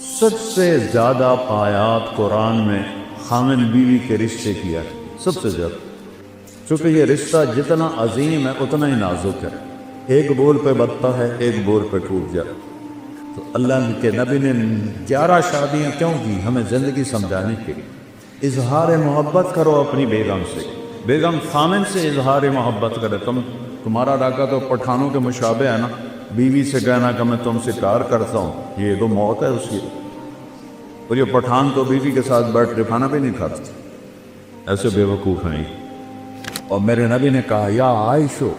سب سے زیادہ آیات قرآن میں خامن بیوی کے رشتے کی ہے، سب سے زیادہ، چونکہ یہ رشتہ جتنا عظیم ہے اتنا ہی نازک ہے، ایک بول پہ بنتا ہے، ایک بول پہ ٹوٹ جاتا۔ تو اللہ کے نبی نے 11 شادیاں کیوں کی؟ ہمیں زندگی سمجھانے کے لیے۔ اظہار محبت کرو اپنی بیگم سے، بیگم خامن سے اظہار محبت کرے۔ تمہارا ڈاکہ تو پٹھانوں کے مشابہ ہے نا، بیوی سے کہنا کہ میں تم سے پیار کرتا ہوں، یہ تو موت ہے اس کی۔ اور یہ پٹھان تو بیوی کے ساتھ بیٹھ کے کھانا بھی نہیں کھاتا، ایسے بے وقوف ہیں۔ اور میرے نبی نے کہا یا عائشو،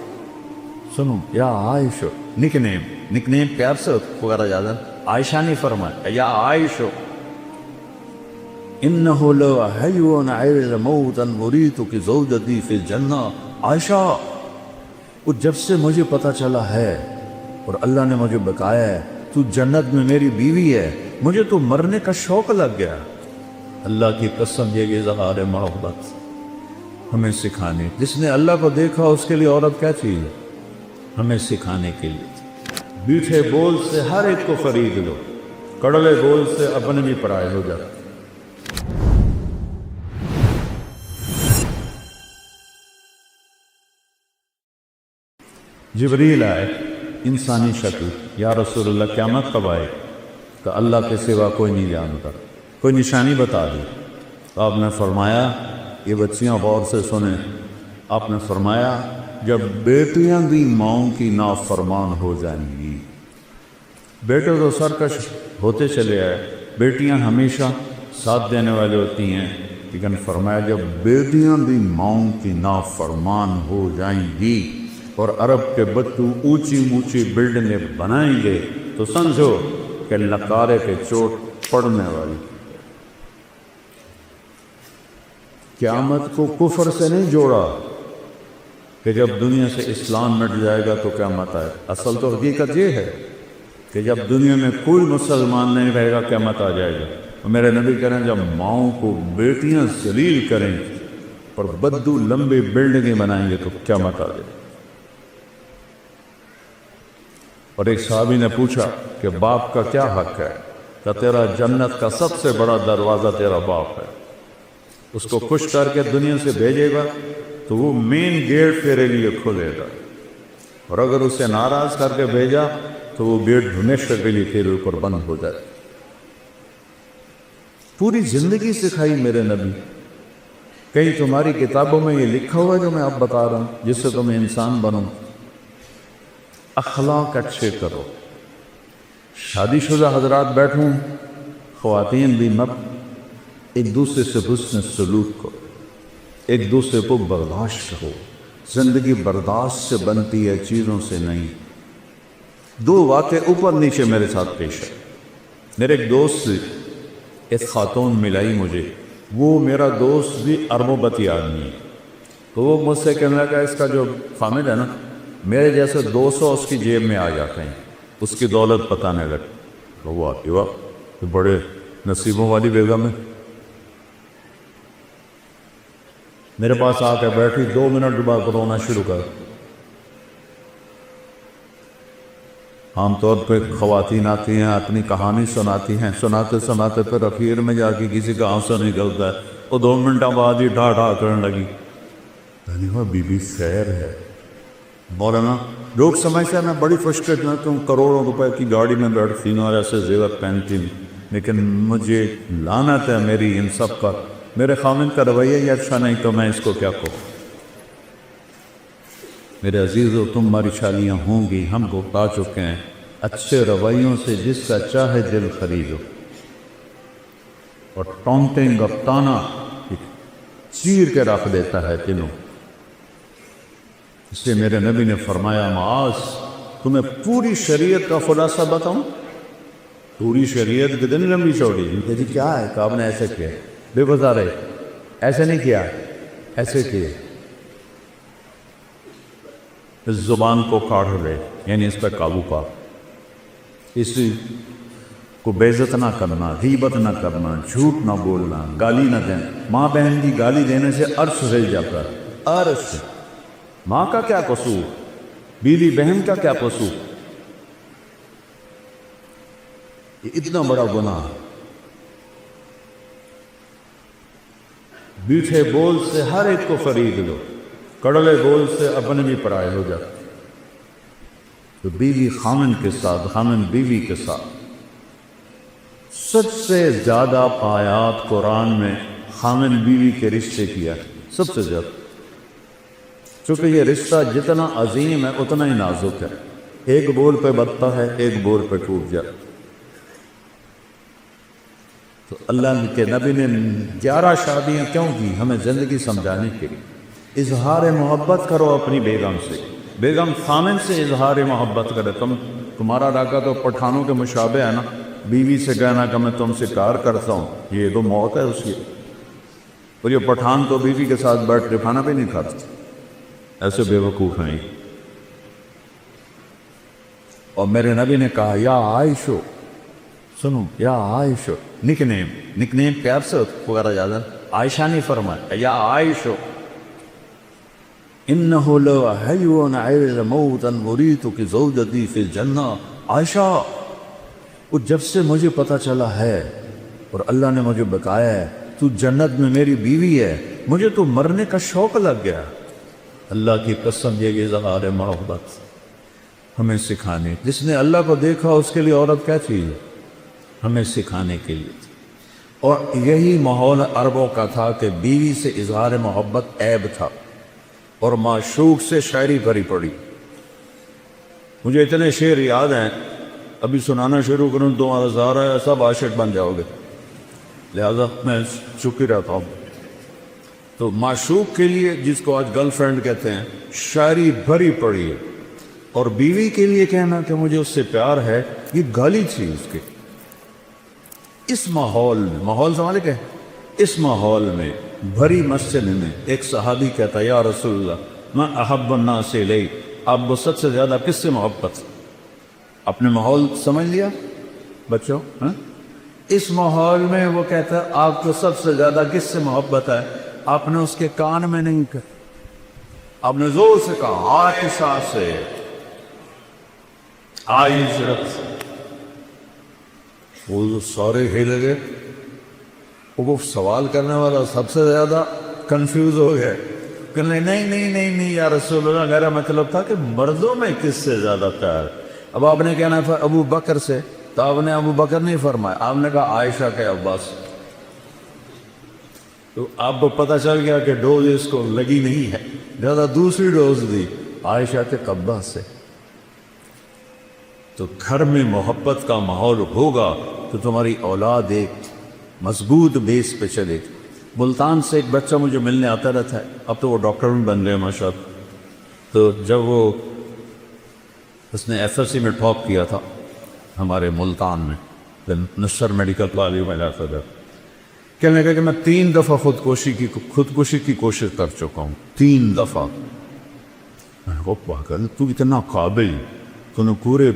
سنو یا عائشو، نک نیم پیار سے وغیرہ زیادہ عائشہ نہیں فرمایا، یا عائشو انہو لحیون عیز موتا مریتک زوجتی فی الجنہ۔ عائشہ، وہ جب سے مجھے پتہ چلا ہے اور اللہ نے مجھے بتایا ہے تو جنت میں میری بیوی ہے، مجھے تو مرنے کا شوق لگ گیا۔ اللہ کی قسم، یہ اظہار محبت ہمیں سکھانے، جس نے اللہ کو دیکھا اس کے لیے عورت کیا چیز ہے، ہمیں سکھانے کے لیے۔ میٹھے بول سے ہر ایک کو خرید لو، کڑوے بول سے اپنے بھی پرائے ہو جاتے۔ جبریل آئے انسانی شکل، یا رسول اللہ قیامت کب آئے؟ کہ اللہ کے سوا کوئی نہیں جانتا، کوئی نشانی بتا دی۔ تو آپ نے فرمایا، یہ بچیاں غور سے سنیں، آپ نے فرمایا جب بیٹیاں بھی ماؤں کی نافرمان ہو جائیں گی۔ بیٹے تو سرکش ہوتے چلے آئے، بیٹیاں ہمیشہ ساتھ دینے والے ہوتی ہیں، لیکن فرمایا جب بیٹیاں بھی ماؤں کی نافرمان ہو جائیں گی اور عرب کے بچوں اونچی اونچی بلڈنگیں بنائیں گے تو سمجھو کہ نکارے کے چوٹ پڑنے والی۔ قیامت کو کفر سے نہیں جوڑا کہ جب دنیا سے اسلام مٹ جائے گا تو قیامت آئے۔ اصل تو حقیقت یہ ہے کہ جب دنیا میں کوئی مسلمان نہیں رہے گا قیامت آ جائے گا۔ اور میرے نبی کہہ رہے ہیں جب ماؤں کو بیٹیاں ذلیل کریں اور بدو لمبی بلڈنگیں بنائیں گے تو قیامت آ جائے گا۔ اور ایک صحابی نے پوچھا کہ باپ کا کیا حق ہے؟ کہ تیرا جنت کا سب سے بڑا دروازہ تیرا باپ ہے، اس کو خوش کر کے دنیا سے بھیجے گا تو وہ مین گیٹ تیرے لیے کھولے گا، اور اگر اسے ناراض کر کے بھیجا تو وہ گیٹ ہمیشہ کے لیے تیرے اوپر بند ہو جائے۔ پوری زندگی سکھائی میرے نبی۔ کہیں تمہاری کتابوں میں یہ لکھا ہوا ہے جو میں اب بتا رہا ہوں جس سے تم انسان بنو؟ اخلاق اچھے کرو۔ شادی شدہ حضرات بیٹھوں، خواتین بھی مت، ایک دوسرے سے حسن سلوک کرو، ایک دوسرے کو برداشت کرو۔ زندگی برداشت سے بنتی ہے، چیزوں سے نہیں۔ 2 واقعے اوپر نیچے میرے ساتھ پیش ہے۔ میرے ایک دوست سے ایک خاتون ملائی مجھے، وہ میرا دوست بھی اربوں پتی آدمی ہے، تو وہ مجھ سے کہنے لگا اس کا جو خامد ہے نا، میرے جیسے 200 اس کی جیب میں آ جاتے ہیں، اس کی دولت بتانے لگے۔ تو وہ آتی واہ بڑے نصیبوں والی بیگم ہے۔ میرے پاس آ کے بیٹھی، 2 منٹ بعد رونا شروع کر۔ عام طور پہ خواتین آتی ہیں، اپنی کہانی سناتی ہیں، سناتے سناتے پھر اخیر میں جا کے کسی کا آنسو نکلتا ہے، وہ 2 منٹ بعد ہی ڈھا ڈھا کرنے لگی۔ یعنی وہ بی بی خیر ہے۔ مولانا لوگ سمجھتے ہیں میں بڑی خوش قسمت ہوں، کروڑوں روپے کی گاڑی میں بیٹھتی ہوں اور ایسے زیور پہنتی ہوں، لیکن مجھے لعنت ہے میری ان سب پر۔ میرے خامند کا رویہ ہی اچھا نہیں تو میں اس کو کیا کہوں؟ میرے عزیزو، تمہاری شادیاں ہوں گی، ہم کو پا چکے ہیں، اچھے رویوں سے جس کا چاہے دل خریدو، اور ٹونٹنگ اور تانا چیر کے رکھ دیتا ہے دلوں۔ اس لیے میرے نبی نے فرمایا معاذ، تمہیں پوری شریعت کا خلاصہ بتاؤں؟ پوری شریعت کتنی لمبی چوڑی؟ جی کیا ہے کہ آپ نے ایسے کیا؟ بے گزارے ایسے نہیں کیا، ایسے کیے۔ اس زبان کو کاڑھ لے، یعنی اس پہ قابو پا، اسی کو بے عزت نہ کرنا، غیبت نہ کرنا، جھوٹ نہ بولنا، گالی نہ دینا۔ ماں بہن کی گالی دینے سے عرش ہل جاتا ہے، عرش۔ ماں کا کیا قصور، بیوی بہن کا کیا قصور؟ یہ اتنا بڑا گناہ ہے۔ میٹھے بول سے ہر ایک کو خرید لو، کڑوے بول سے اپنے بھی پرائے ہو جاتے۔ تو بیوی خامن کے ساتھ، خامن بیوی کے ساتھ سب سے زیادہ آیات قرآن میں خامن بیوی کے رشتے کیا ہے، سب سے زیادہ، چونکہ یہ رشتہ جتنا عظیم ہے اتنا ہی نازک ہے، ایک بول پہ بتتا ہے، ایک بول پہ ٹوٹ جاتا۔ تو اللہ کے نبی نے 11 شادیاں کیوں کی؟ ہمیں زندگی سمجھانے کے لیے۔ اظہار محبت کرو اپنی بیگم سے، بیگم خامن سے اظہار محبت کرے۔ تمہارا علاقہ تو پٹھانوں کے مشابہ ہے نا، بیوی سے کہنا کہ میں تم سے پیار کرتا ہوں، یہ تو موت ہے اس کی۔ اور یہ پٹھان تو بیوی کے ساتھ بیٹھ کے کھانا بھی نہیں کھاتے، ایسے بے وقوف ہیں۔ اور میرے نبی نے کہا یا عائشو، سنو یا عائشو، نک نیم پیار سے پکارا جاتا ہے، عائشہ نہیں فرمایا، یا عائشو انہو لو حیون عیل موتا مریتو کی زوجتی فی الجنہ۔ عائشہ، وہ جب سے مجھے پتا چلا ہے اور اللہ نے مجھے بتایا ہے تو جنت میں میری بیوی ہے، مجھے تو مرنے کا شوق لگ گیا۔ اللہ کی قسم، یہ اظہار محبت ہمیں سکھانے، جس نے اللہ کو دیکھا اس کے لیے عورت کیا چیز ہے، ہمیں سکھانے کے لیے تھی۔ اور یہی ماحول عربوں کا تھا کہ بیوی سے اظہار محبت عیب تھا، اور معشوق سے شاعری بھری پڑی۔ مجھے اتنے شعر یاد ہیں، ابھی سنانا شروع کروں تو تمہارا سارا ہے سب عاشق بن جاؤ گے، لہذا میں چپ ہی رہتا ہوں۔ تو معشوق کے لیے، جس کو آج گرل فرینڈ کہتے ہیں، شاعری بھری پڑی ہے، اور بیوی کے لیے کہنا کہ مجھے اس سے پیار ہے، یہ گالی تھی اس کے۔ اس ماحول میں، ماحول سمجھے کہ اس ماحول میں بھری مسجد میں ایک صحابی کہتا ہے یا رسول اللہ میں احب الناس الیک، آپ وسعت سے زیادہ کس سے محبت؟ اپنے ماحول سمجھ لیا بچوں؟ اس ماحول میں وہ کہتا ہے آپ کو سب سے زیادہ کس سے محبت ہے؟ آپ نے اس کے کان میں نہیں کہا، آپ نے زور سے کہا عائشہ سے، عائشہ سے۔ وہ سارے ہل گئے، وہ سوال کرنے والا سب سے زیادہ کنفیوز ہو گیا، کہ نہیں یا رسول اللہ، میرا مطلب تھا کہ مردوں میں کس سے زیادہ پیار۔ اب آپ نے کہنا تھا ابو بکر سے، تو آپ نے ابو بکر نہیں فرمایا، آپ نے کہا عائشہ کے عباس۔ تو آپ کو پتہ چل گیا کہ ڈوز اس کو لگی نہیں ہے، زیادہ دوسری ڈوز دی عائشہ کے عباس سے۔ تو گھر میں محبت کا ماحول ہوگا تو تمہاری اولاد ایک مضبوط بیس پہ چلے۔ ملتان سے ایک بچہ مجھے ملنے آتا رہتا ہے، اب تو وہ ڈاکٹر بھی بن گئے ماشاءاللہ۔ تو جب اس نے ایف ایس سی میں ٹاپ کیا تھا ہمارے ملتان میں، نصر میڈیکل کالج میں جاتا تھا، کہنے لگا کہ میں 3 دفعہ خودکشی کی کوشش کر چکا ہوں، 3 دفعہ۔ میں نے کہا پاگل، تو اتنا قابل، تو نے پورے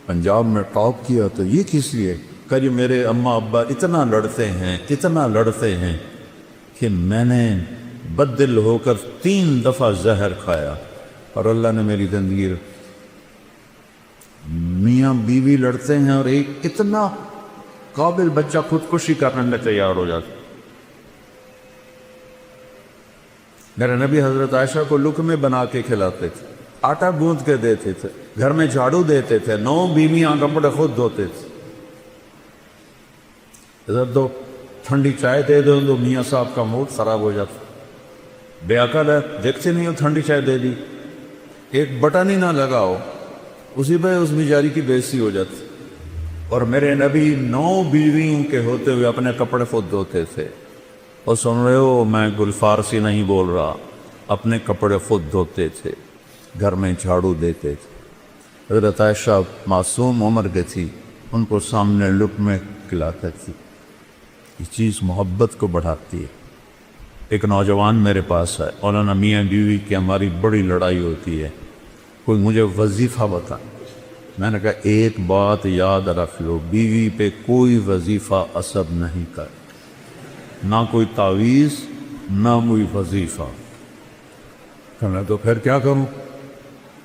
پنجاب میں ٹاپ کیا، تو یہ کس لیے؟ کہ جی میرے اماں ابا اتنا لڑتے ہیں کہ میں نے بددل ہو کر 3 دفعہ زہر کھایا، اور اللہ نے میری زندگی۔ میاں بیوی لڑتے ہیں اور ایک اتنا قابل بچہ خودکشی کرنے میں تیار ہو جاتا۔ میرے نبی حضرت عائشہ کو لقمے بنا کے کھلاتے تھے، آٹا گوندھ کے دیتے تھے، گھر میں جھاڑو دیتے تھے، 9 بیویاں کپڑے خود دھوتے تھے۔ ادھر دو ٹھنڈی چائے دے دو تو میاں صاحب کا موڈ خراب ہو جاتا، بے عقل ہے، دیکھتے نہیں ہو ٹھنڈی چائے دے دی، ایک بٹن ہی نہ لگاؤ، اسی پہ اس بیچاری کی بے عزتی ہو جاتی۔ اور میرے نبی 9 بیویوں کے ہوتے ہوئے اپنے کپڑے خود دھوتے تھے۔ اور سن رہے ہو، میں گل فارسی نہیں بول رہا، اپنے کپڑے خود دھوتے تھے، گھر میں جھاڑو دیتے تھے۔ حضرت عائشہ معصوم عمر کے تھی، ان کو سامنے لقمے کھلاتا تھی۔ یہ چیز محبت کو بڑھاتی ہے۔ ایک نوجوان میرے پاس ہے، مولانا میاں بیوی کی ہماری بڑی لڑائی ہوتی ہے، کوئی مجھے وظیفہ بتا۔ میں نے کہا ایک بات یاد رکھ لو، بیوی پہ کوئی وظیفہ اثر نہیں کر، نہ کوئی تعویذ نہ کوئی وظیفہ۔ کہنا تو پھر کیا کروں؟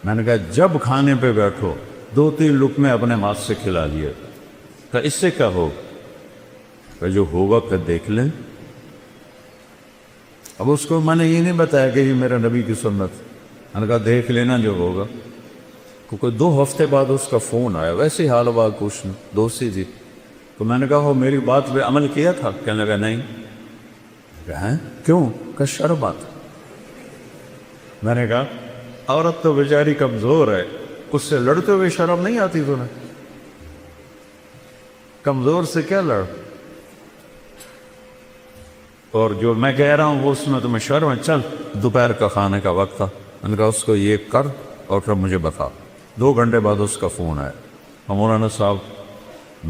میں نے کہا جب کھانے پہ بیٹھو 2-3 لقمے اپنے ہاتھ سے کھلا لیے، کہ اس سے کیا ہو کہ جو ہوگا کہ دیکھ لیں. اب اس کو میں نے یہ نہیں بتایا کہ یہ میرا نبی کی سنت. میں نے کہا دیکھ لینا جو ہوگا. کیونکہ 2 ہفتے بعد اس کا فون آیا, ویسے حال ہوا کچھ دوستی تھی. تو میں نے کہا وہ میری بات پہ عمل کیا تھا؟ کہنے لگا نہیں. کہا کیوں؟ کہ شرم آتا. میں نے کہا عورت تو بیچاری کمزور ہے, اس سے لڑتے ہوئے شرم نہیں آتی تمہیں؟ کمزور سے کیا لڑ؟ اور جو میں کہہ رہا ہوں وہ اس میں تمہیں شرم ہے؟ چل دوپہر کا کھانے کا وقت تھا. میں نے کہا اس کو یہ کر اور پھر مجھے بتا. 2 گھنٹے بعد اس کا فون آیا. مولانا صاحب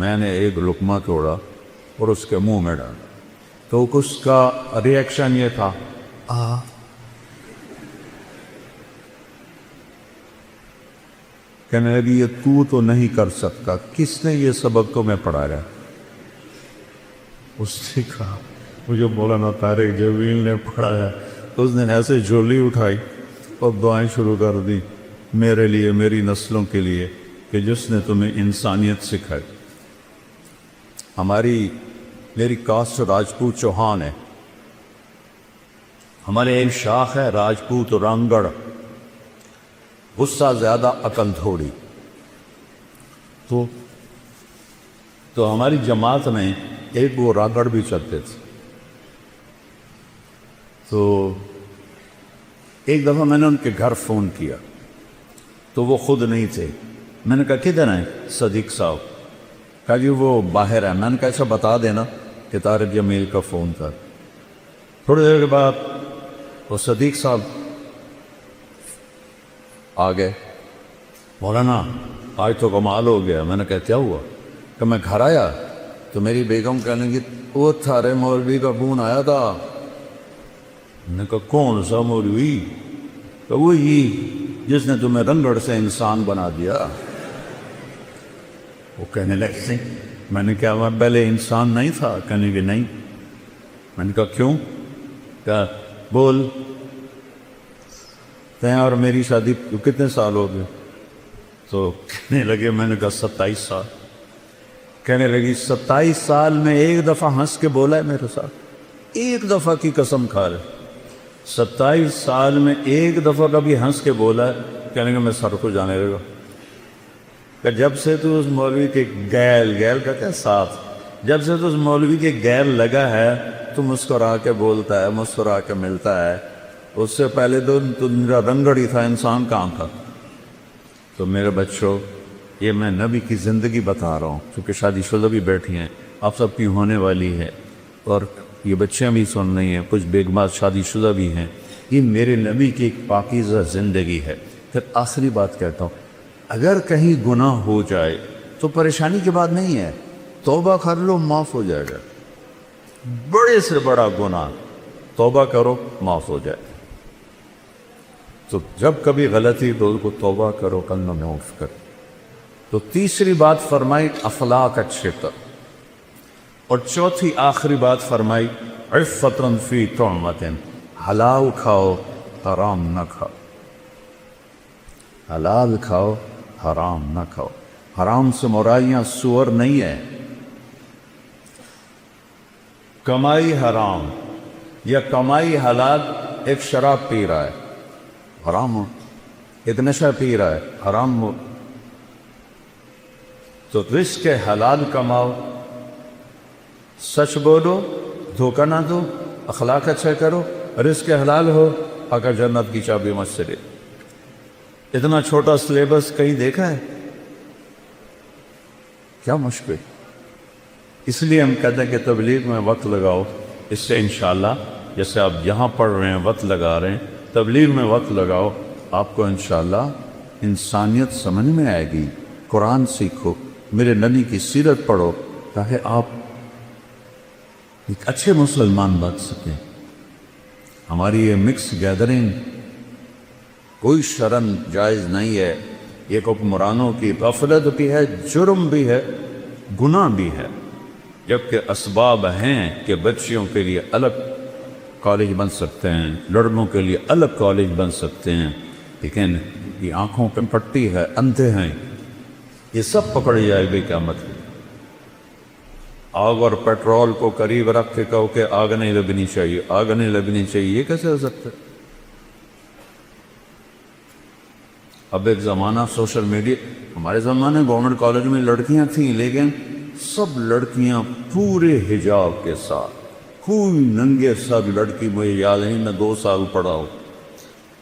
میں نے ایک لقمہ توڑا اور اس کے منہ میں ڈالا. تو اس کا ریئیکشن یہ تھا کہنے لگی یہ تو نہیں کر سکتا, کس نے یہ سبق تمہیں پڑھایا؟ اس نے کہا مجھے مولانا طارق جمیل نے پڑھایا. اس نے ایسے جھولی اٹھائی اور دعائیں شروع کر دی میرے لیے, میری نسلوں کے لیے, کہ جس نے تمہیں انسانیت سکھائی. میری کاسٹ راجپوت چوہان ہے. ہمارے ایک شاخ ہے راجپوت رانگڑ, غصہ زیادہ عقل تھوڑی. تو ہماری جماعت میں ایک وہ رانگڑ بھی چلتے تھے. تو ایک دفعہ میں نے ان کے گھر فون کیا تو وہ خود نہیں تھے. میں نے کہا کدھر ہیں صدیق صاحب؟ کہا جی وہ باہر ہے. میں نے کہا ایسا بتا دینا کہ طارق جمیل کا فون تھا. تھوڑی دیر کے بعد وہ صدیق صاحب آ گئے. مولانا آج تو کمال ہو گیا. میں نے کہا کیا ہوا؟ کہ میں گھر آیا تو میری بیگم کہنے لگی وہ تھارے مولوی کا فون آیا تھا. میں نے کہا کون سا مولوی؟ کہ وہی جس نے تمہیں رنگڑ سے انسان بنا دیا. وہ کہنے لگے میں نے کہا میں پہلے انسان نہیں تھا؟ کہنے کہ نہیں. میں نے کہا کیوں؟ کہا بول تیں اور میری شادی کتنے سال ہو گئے؟ تو کہنے لگے میں نے کہا 27 سال. کہنے لگی 27 سال میں ایک دفعہ ہنس کے بولا ہے میرے ساتھ؟ ایک دفعہ کی قسم کھا لے. 27 سال میں ایک دفعہ کبھی ہنس کے بولا ہے؟ کہنے کہ میں سر کو جانے لگا. کہ جب سے تو اس مولوی کے گیل کا کیا ساتھ, جب سے تو اس مولوی کے گیل لگا ہے تو مسکرا کے بولتا ہے, مسکرا کے ملتا ہے. اس سے پہلے تو میرا رنگڑ ہی تھا, انسان کہاں تھا. تو میرے بچوں یہ میں نبی کی زندگی بتا رہا ہوں, کیونکہ شادی شدہ بھی بیٹھی ہیں, آپ سب کی ہونے والی ہے, اور یہ بچیاں بھی سن رہی ہیں, کچھ بیگمات شادی شدہ بھی ہیں. یہ میرے نبی کی ایک پاکیزہ زندگی ہے. پھر آخری بات کہتا ہوں, اگر کہیں گناہ ہو جائے تو پریشانی کی بات نہیں ہے, توبہ کر لو معاف ہو جائے گا. بڑے سے بڑا گناہ توبہ کرو معاف ہو جائے. تو جب کبھی غلطی تو اس کو توبہ کرو, کلمہ معاف کرو. تو تیسری بات فرمائی اخلاق اچھے کر, اور چوتھی آخری بات فرمائی عفتن فی طعمتن, حلال کھاؤ حرام نہ کھاؤ. حلال کھاؤ حرام نہ کھاؤ. حرام سے مرائیاں سور نہیں ہے. کمائی حرام یا کمائی حلال. ایک شراب پی رہا ہے حرام ہو, ایک نشہ پی رہا ہے حرام ہو. تو رزق حلال کماؤ, سچ بولو, دھوکہ نہ دو, اخلاق اچھا کرو, رزق حلال ہو, اگر جنت کی چابی مجھ سے لے. اتنا چھوٹا سلیبس کہیں دیکھا ہے؟ کیا مشکل. اس لیے ہم کہتے ہیں کہ تبلیغ میں وقت لگاؤ. اس سے انشاءاللہ جیسے آپ یہاں پڑھ رہے ہیں وقت لگا رہے ہیں, تبلیغ میں وقت لگاؤ, آپ کو انشاءاللہ انسانیت سمجھ میں آئے گی. قرآن سیکھو, میرے نبی کی سیرت پڑھو, تاکہ آپ ایک اچھے مسلمان بن سکیں. ہماری یہ مکس گیدرنگ کوئی شرم جائز نہیں ہے. یہ حکمرانوں کی غفلت بھی ہے, جرم بھی ہے, گناہ بھی ہے. جبکہ اسباب ہیں کہ بچیوں کے لیے الگ کالج بن سکتے ہیں, لڑکوں کے لیے الگ کالج بن سکتے ہیں, لیکن یہ آنکھوں پہ پٹی ہے, اندھے ہیں, یہ سب پکڑ جائے گی قیامت. آگ اور پیٹرول کو قریب رکھ کے کہو کہ آگ نہیں لگنی چاہیے، آگ نہیں لگنی چاہیے، یہ کیسے ہو سکتا ہے؟ اب ایک زمانہ سوشل میڈیا، ہمارے زمانے گورنمنٹ کالج میں لڑکیاں تھیں، لیکن سب لڑکیاں پورے حجاب کے ساتھ، کوئی ننگے سر لڑکی، مجھے یاد نہیں، میں 2 سال پڑھا ہوں،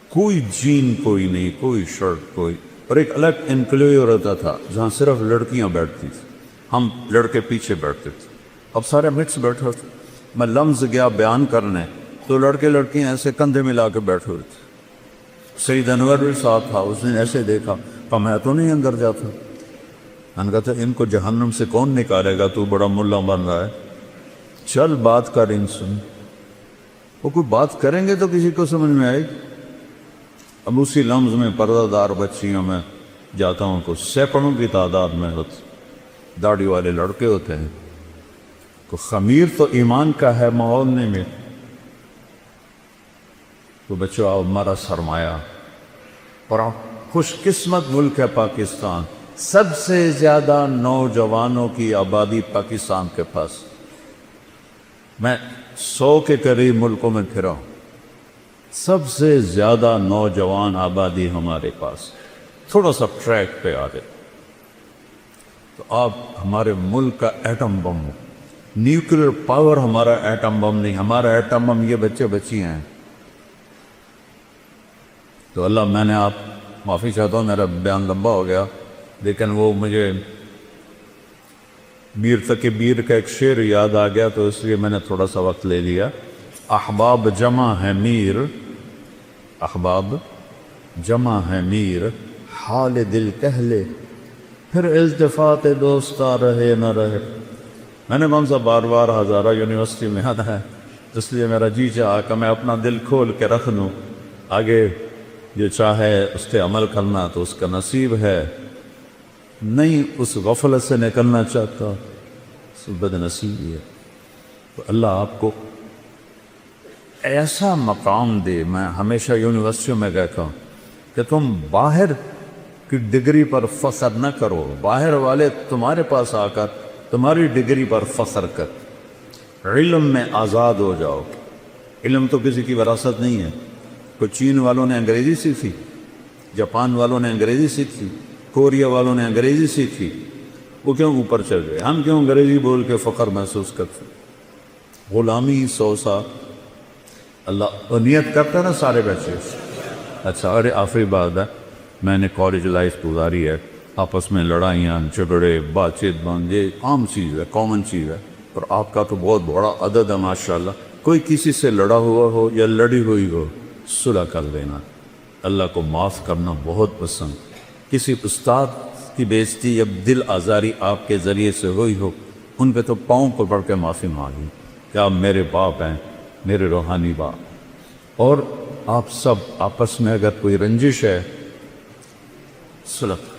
کوئی جین کوئی نہیں، کوئی شرٹ کوئی، اور ایک الگ انکلیو رہتا تھا جہاں صرف لڑکیاں بیٹھتی تھیں، ہم لڑکے پیچھے بیٹھتے تھے، اب سارے مکس بیٹھے ہوتے۔ میں لمز گیا بیان کرنے تو لڑکے لڑکیاں ایسے کندھے ملا کے بیٹھے ہوئے تھے۔ سید انور بھی ساتھ تھا، اس نے ایسے دیکھا، کہ میں تو نہیں اندر جاتا۔ میں نے کہا تھا ان کو جہنم سے کون نکالے گا، تو بڑا ملا بن رہا ہے، چل بات کر ان سے۔ وہ کوئی بات کریں گے تو کسی کو سمجھ میں آئے گی۔ اب اسی لمز میں پردہ دار بچیوں میں جاتا ہوں تو سینکڑوں کی تعداد میں ہوتی، داڑھی والے لڑکے ہوتے ہیں، تو خمیر تو ایمان کا ہے، ماحول نہیں میں تو بچوں آؤ، ہمارا سرمایہ اور خوش قسمت ملک ہے پاکستان، سب سے زیادہ نوجوانوں کی آبادی پاکستان کے پاس، میں 100 کے قریب ملکوں میں پھرا ہوں، سب سے زیادہ نوجوان آبادی ہمارے پاس، تھوڑا سا ٹریک پہ آ گئے تو آپ ہمارے ملک کا ایٹم بم ہو، نیوکلیر پاور ہمارا ایٹم بم نہیں، ہمارا ایٹم بم یہ بچے بچیاں ہیں۔ تو اللہ، میں نے آپ معافی چاہتا ہوں، میرا بیان لمبا ہو گیا، لیکن وہ مجھے میر تقی میر کا ایک شعر یاد آ گیا تو اس لیے میں نے تھوڑا سا وقت لے لیا۔ احباب جمع ہے میر، احباب جمع ہے میر، حال دل کہہ لے، پھر التفات دوستا رہے نہ رہے۔ میں نے کون سا بار بار ہزارہ یونیورسٹی میں آتا ہے، اس لیے میرا جی چاہا کہ میں اپنا دل کھول کے رکھ دوں، آگے جو چاہے اس پہ عمل کرنا تو اس کا نصیب ہے، نہیں اس غفلت سے نکلنا چاہتا اس بد نصیبی ہے۔ تو اللہ آپ کو ایسا مقام دے۔ میں ہمیشہ یونیورسٹیوں میں کہتا ہوں کہ تم باہر کی ڈگری پر فخر نہ کرو، باہر والے تمہارے پاس آ کر تمہاری ڈگری پر فخر کر، علم میں آزاد ہو جاؤ۔ علم تو کسی کی وراثت نہیں ہے، کوئی چین والوں نے انگریزی سیکھی، جاپان والوں نے انگریزی سیکھی، کوریا والوں نے انگریزی سیکھی، وہ کیوں اوپر چل گئے؟ ہم کیوں انگریزی بول کے فخر محسوس کرتے؟ غلامی 100 سال اللہ نیت کرتا نا سارے بچے۔ اچھا، اور آخری بات ہے، میں نے کالج لائف گزاری ہے، آپس میں لڑائیاں جھگڑے بات چیت بند، یہ عام چیز ہے، کامن چیز ہے، اور آپ کا تو بہت بڑا عدد ہے ماشاءاللہ۔ کوئی کسی سے لڑا ہوا ہو یا لڑی ہوئی ہو، صلح کر دینا۔ اللہ کو معاف کرنا بہت پسند۔ کسی استاد کی بےعزتی یا دل آزاری آپ کے ذریعے سے ہوئی ہو، ان پہ تو پاؤں پکڑ کے معافی مانگی کہ آپ میرے باپ ہیں، میرے روحانی باپ، اور آپ سب آپس میں اگر کوئی رنجش ہے صلح۔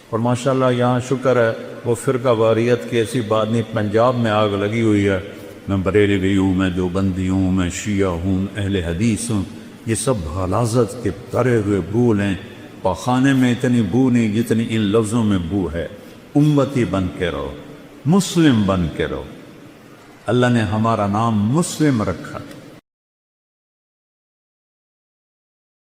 اور ماشاءاللہ یہاں شکر ہے وہ فرقہ واریت کی ایسی بات نہیں، پنجاب میں آگ لگی ہوئی ہے، میں بریلوی ہوں، میں دیوبندی ہوں، میں شیعہ ہوں، اہل حدیث ہوں، یہ سب غلاظت کے ترے ہوئے بھول ہیں۔ پاخانے میں اتنی بو نہیں جتنی ان لفظوں میں بو ہے۔ امتی بن کے رہو، مسلم بن کے رہو، اللہ نے ہمارا نام مسلم رکھا۔